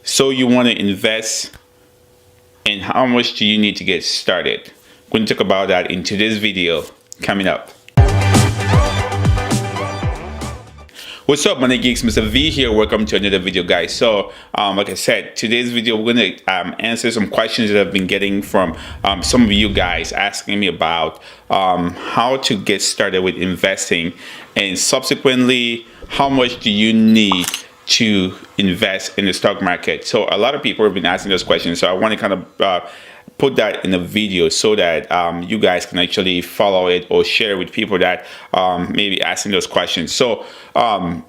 So you want to invest, and how much do you need to get started? We're going to talk about that in today's video coming up. What's up, Money Geeks? Mr. V here. Welcome to another video, guys. So like I said, today's video we're going to answer some questions that I've been getting from some of you guys asking me about how to get started with investing, and subsequently how much do you need to invest in the stock market. So a lot of people have been asking those questions, so I want to kind of put that in a video so that you guys can actually follow it or share it with people that may be asking those questions. So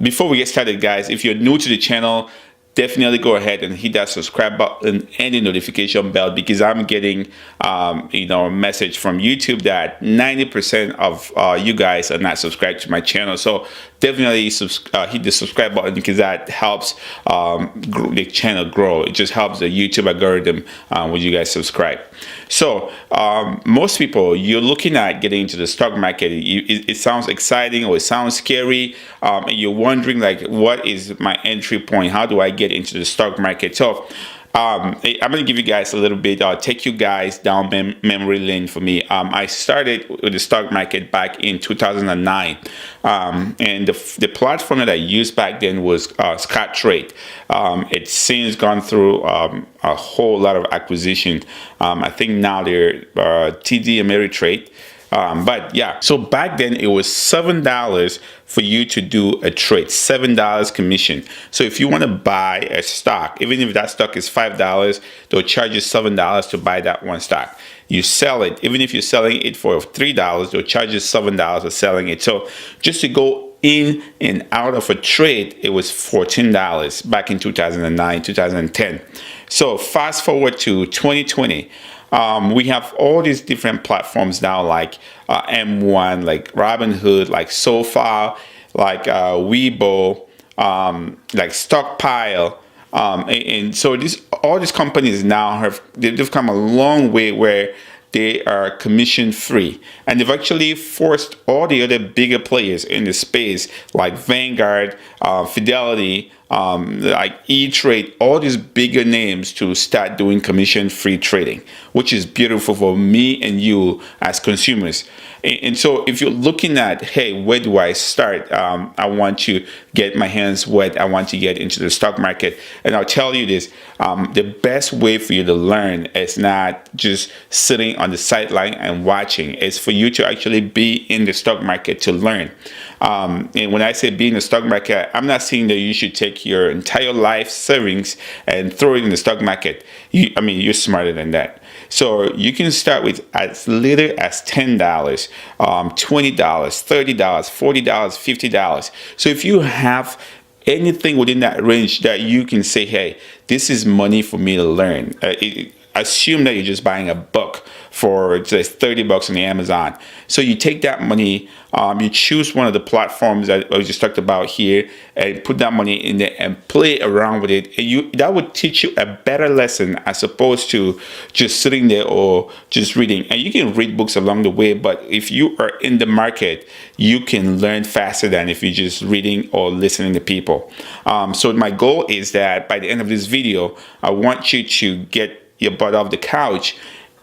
before we get started, guys, if you're new to the channel, definitely go ahead and hit that subscribe button and the notification bell, because I'm getting a message from YouTube that 90% of you guys are not subscribed to my channel. So definitely hit the subscribe button, because that helps the channel grow. It just helps the YouTube algorithm when you guys subscribe. So most people, you're looking at getting into the stock market. It sounds exciting or it sounds scary, and you're wondering, like, what is my entry point? How do I get into the stock market? So I'm going to give you guys a little bit, take you guys down memory lane for me. I started with the stock market back in 2009. And the platform that I used back then was Scottrade. It's since gone through a whole lot of acquisition. I think now they're TD Ameritrade. But yeah, so back then it was $7 for you to do a trade, $7 commission. So if you want to buy a stock, even if that stock is $5, they'll charge you $7 to buy that one stock. You sell it, even if you're selling it for $3, they'll charge you $7 for selling it. So just to go in and out of a trade, it was $14 back in 2009, 2010. So fast forward to 2020. We have all these different platforms now, like M1, like Robinhood, like SoFi, like Weibo, like Stockpile, and so all these companies now they've come a long way where they are commission free, and they've actually forced all the other bigger players in the space, like Vanguard, Fidelity, like E-Trade, all these bigger names, to start doing commission free trading, which is beautiful for me and you as consumers. And so if you're looking at, hey, where do I start? I want to get my hands wet. I want to get into the stock market. And I'll tell you this, the best way for you to learn is not just sitting on the sideline and watching. It's for you to actually be in the stock market to learn. And when I say be in the stock market, I'm not saying that you should take your entire life savings and throw it in the stock market. You're smarter than that. So you can start with as little as $10, $20, $30, $40, $50. So if you have anything within that range that you can say, hey, this is money for me to learn. Assume that you're just buying a book for just $30 on the Amazon. So you take that money, you choose one of the platforms that I just talked about here, and put that money in there and play around with it. And that would teach you a better lesson as opposed to just sitting there or just reading. And you can read books along the way, but if you are in the market, you can learn faster than if you're just reading or listening to people. So my goal is that by the end of this video, I want you to get your butt off the couch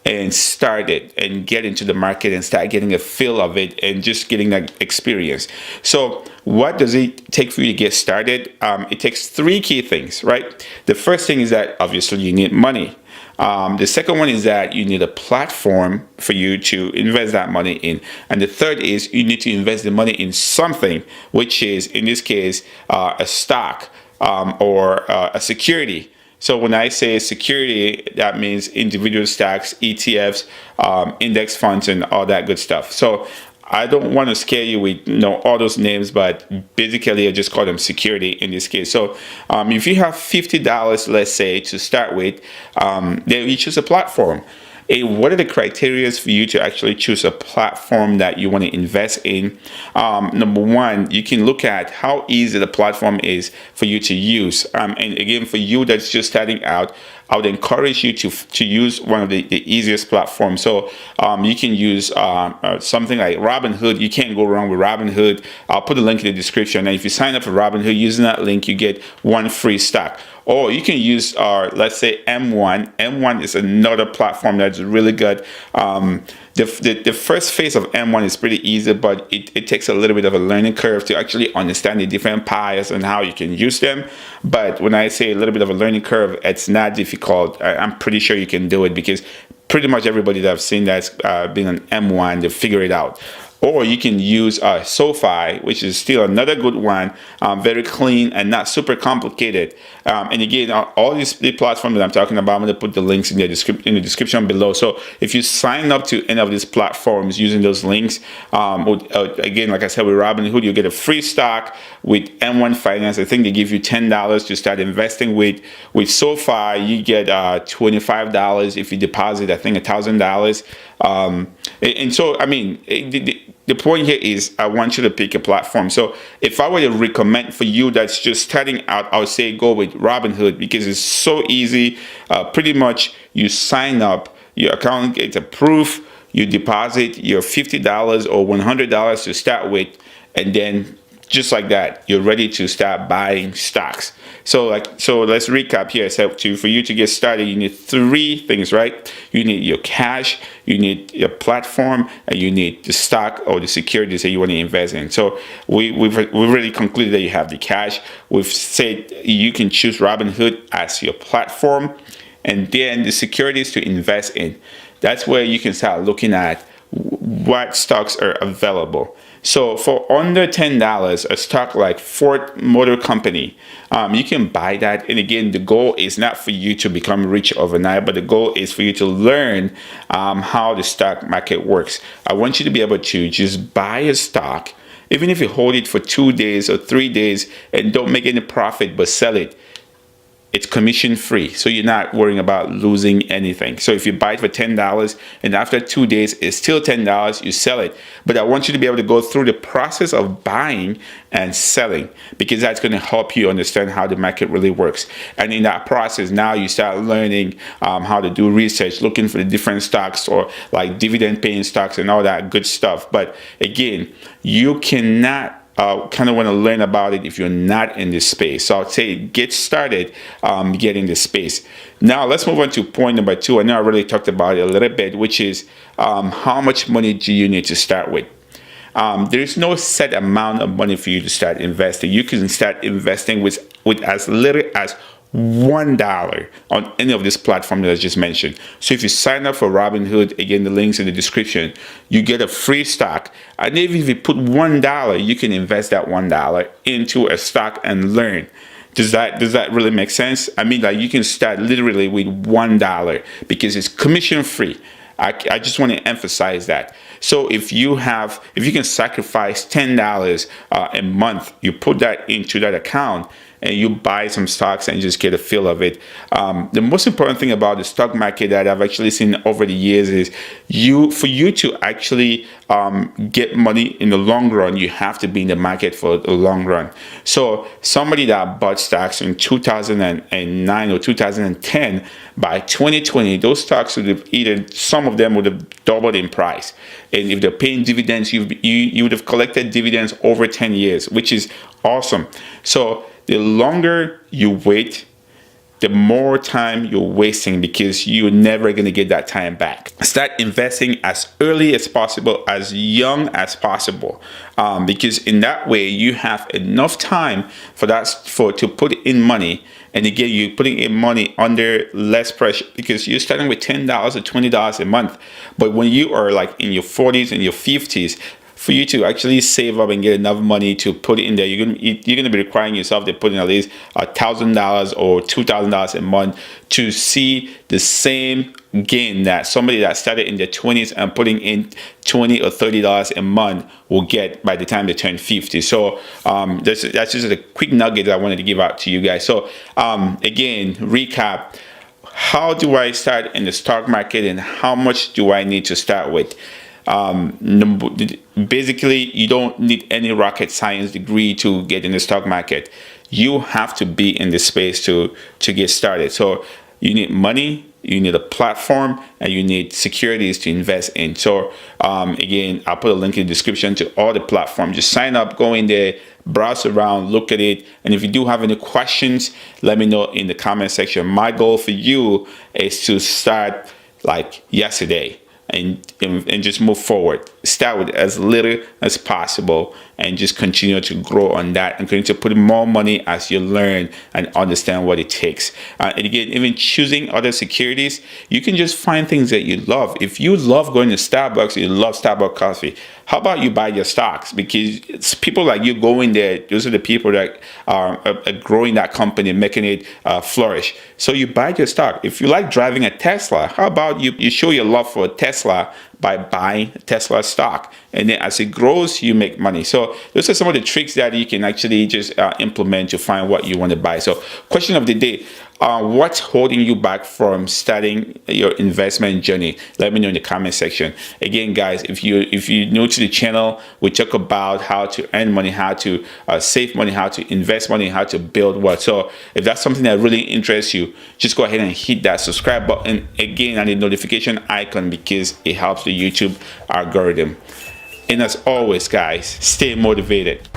and start it and get into the market and start getting a feel of it and just getting that experience. So what does it take for you to get started? It takes three key things, right? The first thing is that obviously you need money. The second one is that you need a platform for you to invest that money in. And the third is you need to invest the money in something, which is, in this case, a stock or a security. So when I say security, that means individual stocks, ETFs, index funds, and all that good stuff. So I don't want to scare you with all those names, but basically I just call them security in this case. So if you have $50, let's say, to start with, then you choose a platform. what are the criteria for you to actually choose a platform that you want to invest in? Number one, you can look at how easy the platform is for you to use. And again, for you that's just starting out, I would encourage you to use one of the easiest platforms. So you can use something like Robinhood. You can't go wrong with Robinhood. I'll put a link in the description. And if you sign up for Robinhood using that link, you get one free stock. Or you can use let's say M1. M1 is another platform that's really good. The first phase of M1 is pretty easy, but it takes a little bit of a learning curve to actually understand the different pies and how you can use them. But when I say a little bit of a learning curve, it's not difficult. I'm pretty sure you can do it, because pretty much everybody that I've seen that's been on M1, they figure it out. Or you can use SoFi, which is still another good one, very clean and not super complicated. And again, all these platforms that I'm talking about, I'm going to put the links in the description below. So if you sign up to any of these platforms using those links, again, like I said, with Robinhood, you get a free stock. With M1 Finance, I think they give you $10 to start investing with. With SoFi, you get $25 if you deposit, I think, $1,000. And so, I mean, the point here is I want you to pick a platform. So if I were to recommend for you that's just starting out, I would say go with Robinhood, because it's so easy. Pretty much you sign up, your account gets approved, you deposit your $50 or $100 to start with, and then just like that, you're ready to start buying stocks. So let's recap here. So for you to get started, you need three things, right? You need your cash, you need your platform, and you need the stock or the securities that you want to invest in. So we've already concluded that you have the cash. We've said you can choose Robinhood as your platform, and then the securities to invest in. That's where you can start looking at what stocks are available. So for under $10, a stock like Ford Motor Company, you can buy that. And again, the goal is not for you to become rich overnight, but the goal is for you to learn how the stock market works. I want you to be able to just buy a stock, even if you hold it for 2 days or 3 days and don't make any profit, but sell it. It's commission free, so you're not worrying about losing anything. So if you buy it for $10 and after 2 days it's still $10, you sell it. But I want you to be able to go through the process of buying and selling, because that's going to help you understand how the market really works. And in that process, now you start learning how to do research, looking for the different stocks or like dividend paying stocks and all that good stuff. But again, you cannot kind of want to learn about it if you're not in this space. So I'll say get started, get in this space. Now let's move on to point number 2. I know I already talked about it a little bit, which is how much money do you need to start with? There's no set amount of money for you to start investing. You can start investing with as little as $1 on any of this platform that I just mentioned. So if you sign up for Robinhood, again, the link's in the description, you get a free stock. And even if you put $1, you can invest that $1 into a stock and learn. Does that really make sense? I mean, like, you can start literally with $1 because it's commission free. I just want to emphasize that. So if you can sacrifice $10 a month, you put that into that account and you buy some stocks and just get a feel of it. The most important thing about the stock market that I've actually seen over the years is for you to actually get money in the long run, you have to be in the market for the long run. So somebody that bought stocks in 2009 or 2010, by 2020, those stocks would have some of them would have doubled in price. And if they're paying dividends, you would have collected dividends over 10 years, which is awesome. So the longer you wait, the more time you're wasting, because you're never going to get that time back. Start investing as early as possible, as young as possible, because in that way you have enough time to put in money. And again, you're putting in money under less pressure because you're starting with $10 or $20 a month. But when you are like in your 40s and your 50s, for you to actually save up and get enough money to put in there, you're gonna be requiring yourself to put in at least $1,000 or $2,000 a month to see the same gain that somebody that started in their 20s and putting in $20 or $30 a month will get by the time they turn 50. So that's just a quick nugget that I wanted to give out to you guys. So again, recap. how do I start in the stock market and how much do I need to start with? Basically, you don't need any rocket science degree to get in the stock market. You have to be in the space to get started. So you need money, you need a platform, and you need securities to invest in. So again, I'll put a link in the description to all the platforms. Just sign up, go in there, browse around, look at it. And if you do have any questions, let me know in the comment section. My goal for you is to start like yesterday. And just move forward. Start with as little as possible and just continue to grow on that and continue to put more money as you learn and understand what it takes. And again, even choosing other securities, you can just find things that you love. If you love going to Starbucks, you love Starbucks coffee, how about you buy your stocks? Because it's people like you going there, those are the people that are growing that company, making it flourish. So you buy your stock. If you like driving a Tesla, how about you show your love for a Tesla by buying Tesla stock, and then as it grows, you make money. So those are some of the tricks that you can actually just implement to find what you want to buy. So question of the day, what's holding you back from starting your investment journey? Let me know in the comment section. Again, guys, if you're new to the channel, we talk about how to earn money, how to save money, how to invest money, how to build wealth. So if that's something that really interests you, just go ahead and hit that subscribe button again and the notification icon, because it helps the YouTube algorithm. And as always, guys, stay motivated.